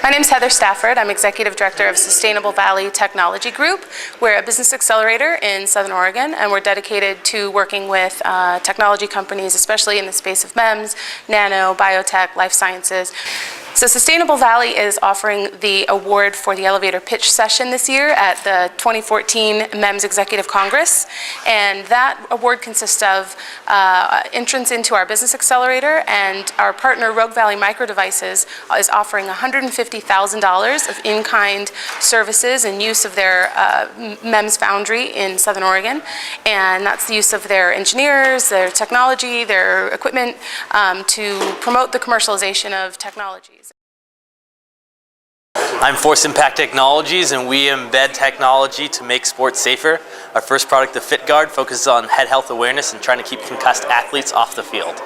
My name is Heather Stafford. I'm Executive Director of Sustainable Valley Technology Group. We're a business accelerator in Southern Oregon, and we're dedicated to working with technology companies, especially in the space of MEMS, nano, biotech, life sciences. So Sustainable Valley is offering the award for the elevator pitch session this year at the 2014 MEMS Executive Congress. And that award consists of entrance into our business accelerator, and our partner Rogue Valley Micro Devices is offering $150,000 of in-kind services and use of their MEMS foundry in Southern Oregon. And that's the use of their engineers, their technology, their equipment to promote the commercialization of technologies. I'm Force Impact Technologies, and we embed technology to make sports safer. Our first product, the FitGuard, focuses on head health awareness and trying to keep concussed athletes off the field.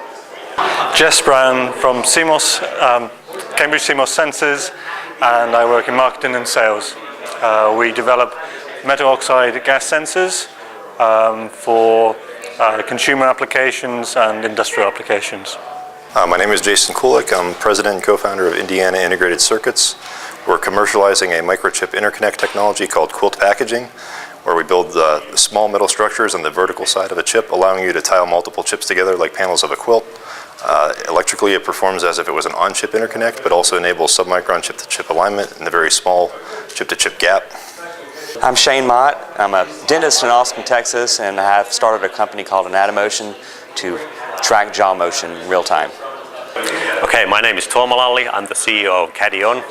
Jess from CMOS, Cambridge CMOS Sensors, and I work in marketing and sales. We develop metal oxide gas sensors for consumer applications and industrial applications. My name is Jason Kulick. I'm president and co-founder of Indiana Integrated Circuits. We're commercializing a microchip interconnect technology called quilt packaging, where we build small metal structures on the vertical side of a chip, allowing you to tile multiple chips together like panels of a quilt. Electrically, it performs as if it was an on-chip interconnect, but also enables submicron chip-to-chip alignment in the very small chip-to-chip gap. I'm Shane Mott. I'm a dentist in Austin, Texas, and I have started a company called Anatomotion to track jaw motion in real time. Okay, my name is Tuomo Lalli. I'm the CEO of Cadion.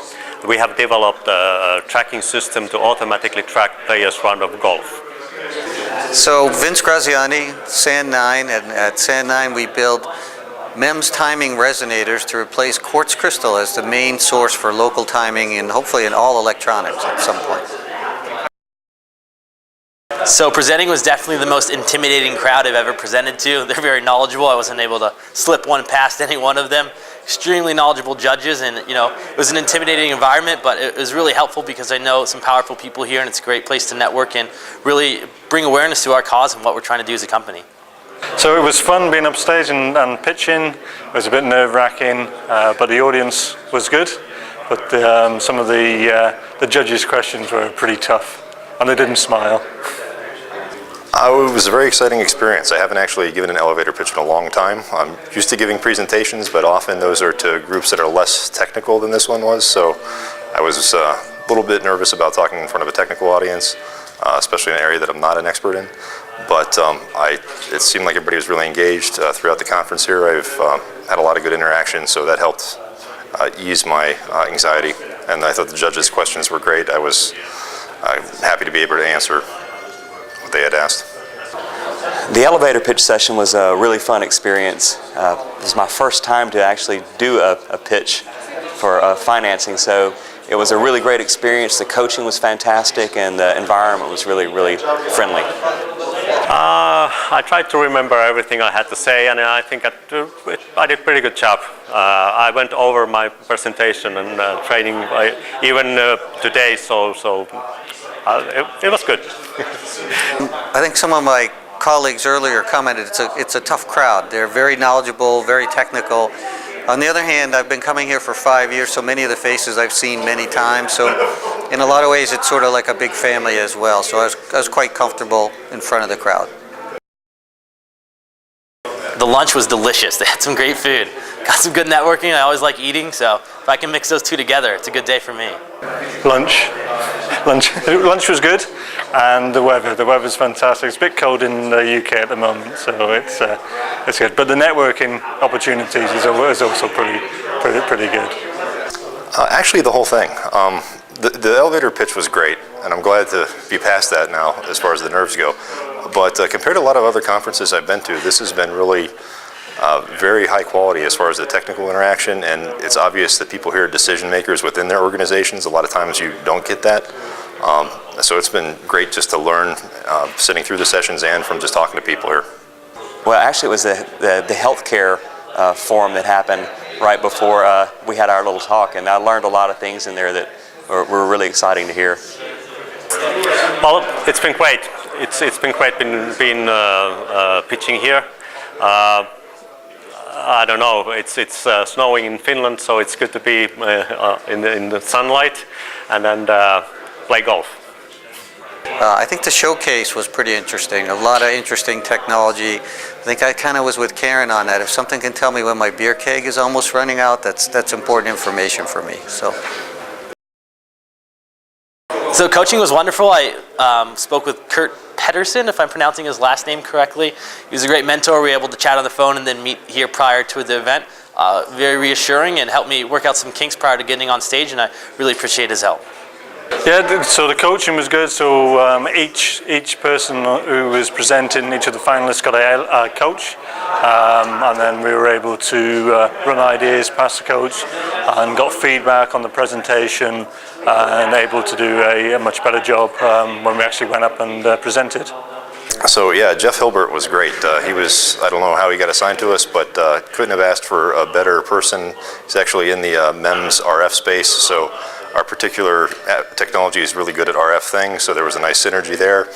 We have developed a tracking system to automatically track players' round of golf. So Vince Graziani, Sand 9, and at Sand 9 we build MEMS timing resonators to replace quartz crystal as the main source for local timing and hopefully in all electronics at some point. So presenting was definitely the most intimidating crowd I've ever presented to. They're very knowledgeable. I wasn't able to slip one past any one of them. Extremely knowledgeable judges, and it was an intimidating environment, but it was really helpful because I know some powerful people here, and it's a great place to network and really bring awareness to our cause and what we're trying to do as a company. So it was fun being upstage and pitching. It was a bit nerve-wracking, but the audience was good. But some of the judges' questions were pretty tough, and they didn't smile. It was a very exciting experience. I haven't actually given an elevator pitch in a long time. I'm used to giving presentations, but often those are to groups that are less technical than this one was. So I was a little bit nervous about talking in front of a technical audience, especially in an area that I'm not an expert in. But it seemed like everybody was really engaged throughout the conference here. I've had a lot of good interaction, so that helped ease my anxiety. And I thought the judges' questions were great. I was happy to be able to answer what they had asked. The elevator pitch session was a really fun experience. It was my first time to actually do a pitch for financing, so it was a really great experience. The coaching was fantastic, and the environment was really, really friendly. I tried to remember everything I had to say, and I think I did a pretty good job. I went over my presentation and training even today, so it was good. I think some of my colleagues earlier commented it's a tough crowd. They're very knowledgeable, very technical. On the other hand, I've been coming here for 5 years, so many of the faces I've seen many times. So in a lot of ways, it's sort of like a big family as well. So I was quite comfortable in front of the crowd. The lunch was delicious. They had some great food. Got some good networking. I always like eating, so if I can mix those two together, it's a good day for me. Lunch was good, and the weather's fantastic. It's a bit cold in the UK at the moment, so it's good. But the networking opportunities is also pretty good. Actually, the whole thing. The elevator pitch was great, and I'm glad to be past that now as far as the nerves go. But compared to a lot of other conferences I've been to, this has been really very high quality as far as the technical interaction, and it's obvious that people here are decision makers within their organizations. A lot of times you don't get that. So it's been great just to learn sitting through the sessions and from just talking to people here. Well, actually it was the healthcare forum that happened right before we had our little talk, and I learned a lot of things in there that were really exciting to hear. Well, it's been great. It's been great being pitching here. I don't know, it's snowing in Finland, so it's good to be in the sunlight and then play golf. I think the showcase was pretty interesting. A lot of interesting technology. I think I kind of was with Karen on that. If something can tell me when my beer keg is almost running out, that's important information for me. So coaching was wonderful. I spoke with Kurt Pedersen, if I'm pronouncing his last name correctly. He was a great mentor. We were able to chat on the phone and then meet here prior to the event. Very reassuring and helped me work out some kinks prior to getting on stage, and I really appreciate his help. Yeah, so the coaching was good. So each person who was presenting, each of the finalists got a coach, and then we were able to run ideas past the coach and got feedback on the presentation and able to do a much better job when we actually went up and presented. So yeah, Jeff Hilbert was great. He was, I don't know how he got assigned to us, but couldn't have asked for a better person. He's actually in the MEMS RF space, so our particular technology is really good at RF things, so there was a nice synergy there.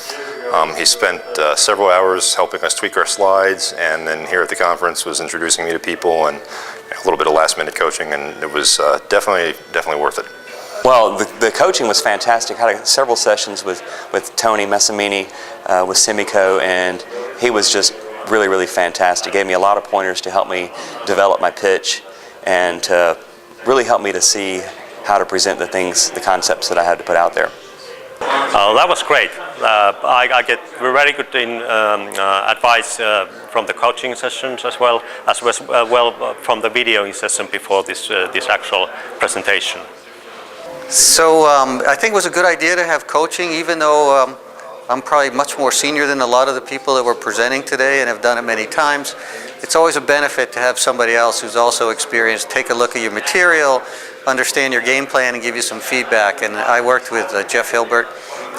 He spent several hours helping us tweak our slides, and then here at the conference was introducing me to people and a little bit of last-minute coaching, and it was definitely worth it. Well, the coaching was fantastic. I had several sessions with Tony Messamini with Simico, and he was just really fantastic. Gave me a lot of pointers to help me develop my pitch and to really help me to see how to present the concepts that I had to put out there. That was great. I get very good advice from the coaching sessions as well from the videoing session before this actual presentation. So I think it was a good idea to have coaching, even though I'm probably much more senior than a lot of the people that were presenting today and have done it many times. It's always a benefit to have somebody else who's also experienced take a look at your material, understand your game plan, and give you some feedback. And I worked with Jeff Hilbert.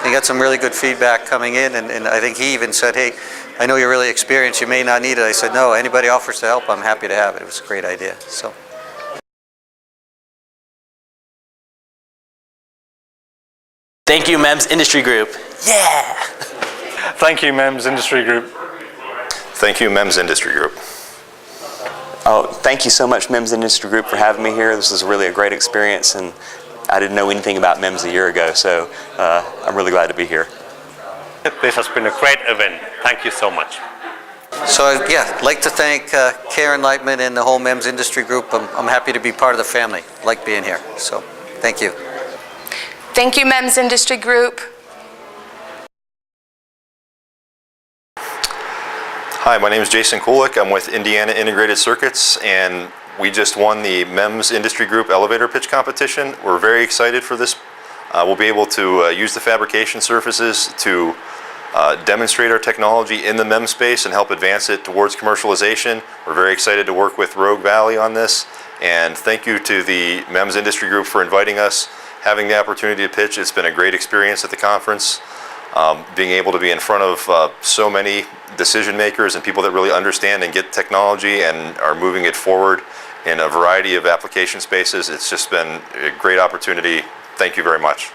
He got some really good feedback coming in, and I think he even said, hey, I know you're really experienced, you may not need it. I said, no, anybody offers to help, I'm happy to have it. It was a great idea. So. Thank you, MEMS Industry Group. Yeah! Thank you, MEMS Industry Group. Thank you, MEMS Industry Group. Oh, thank you so much, MEMS Industry Group, for having me here. This was really a great experience, and I didn't know anything about MEMS a year ago, so I'm really glad to be here. This has been a great event. Thank you so much. So yeah, I'd like to thank Karen Lightman and the whole MEMS Industry Group. I'm happy to be part of the family. I like being here. So thank you. Thank you, MEMS Industry Group. Hi, my name is Jason Kulick. I'm with Indiana Integrated Circuits, and we just won the MEMS Industry Group elevator pitch competition. We're very excited for this. We'll be able to use the fabrication surfaces to demonstrate our technology in the MEMS space and help advance it towards commercialization. We're very excited to work with Rogue Valley on this, and thank you to the MEMS Industry Group for inviting us, having the opportunity to pitch. It's been a great experience at the conference. Being able to be in front of so many decision makers and people that really understand and get technology and are moving it forward in a variety of application spaces. It's just been a great opportunity. Thank you very much.